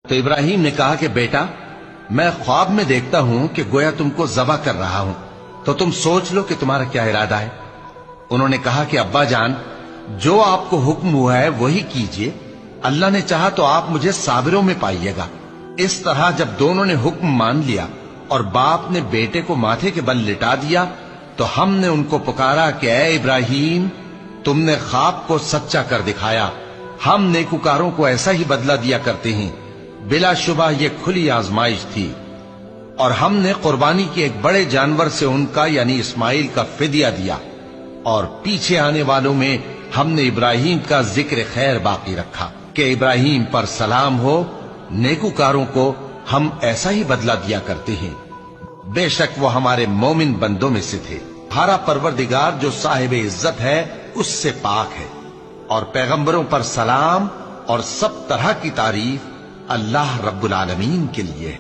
تو ابراہیم نے کہا کہ بیٹا، میں خواب میں دیکھتا ہوں کہ گویا تم کو ذبح کر رہا ہوں، تو تم سوچ لو کہ تمہارا کیا ارادہ ہے۔ انہوں نے کہا کہ ابا جان، جو آپ کو حکم ہوا ہے وہی کیجئے، اللہ نے چاہا تو آپ مجھے صابروں میں پائیے گا۔ اس طرح جب دونوں نے حکم مان لیا اور باپ نے بیٹے کو ماتھے کے بل لٹا دیا، تو ہم نے ان کو پکارا کہ اے ابراہیم، تم نے خواب کو سچا کر دکھایا، ہم نیکوکاروں کو ایسا ہی بدلہ دیا کرتے ہیں، بلا شبہ یہ کھلی آزمائش تھی۔ اور ہم نے قربانی کی ایک بڑے جانور سے ان کا یعنی اسماعیل کا فدیہ دیا، اور پیچھے آنے والوں میں ہم نے ابراہیم کا ذکر خیر باقی رکھا کہ ابراہیم پر سلام ہو، نیکوکاروں کو ہم ایسا ہی بدلہ دیا کرتے ہیں، بے شک وہ ہمارے مومن بندوں میں سے تھے۔ ہمارا پروردگار جو صاحب عزت ہے اس سے پاک ہے، اور پیغمبروں پر سلام اور سب طرح کی تعریف اللہ رب العالمین کے لیے ہے۔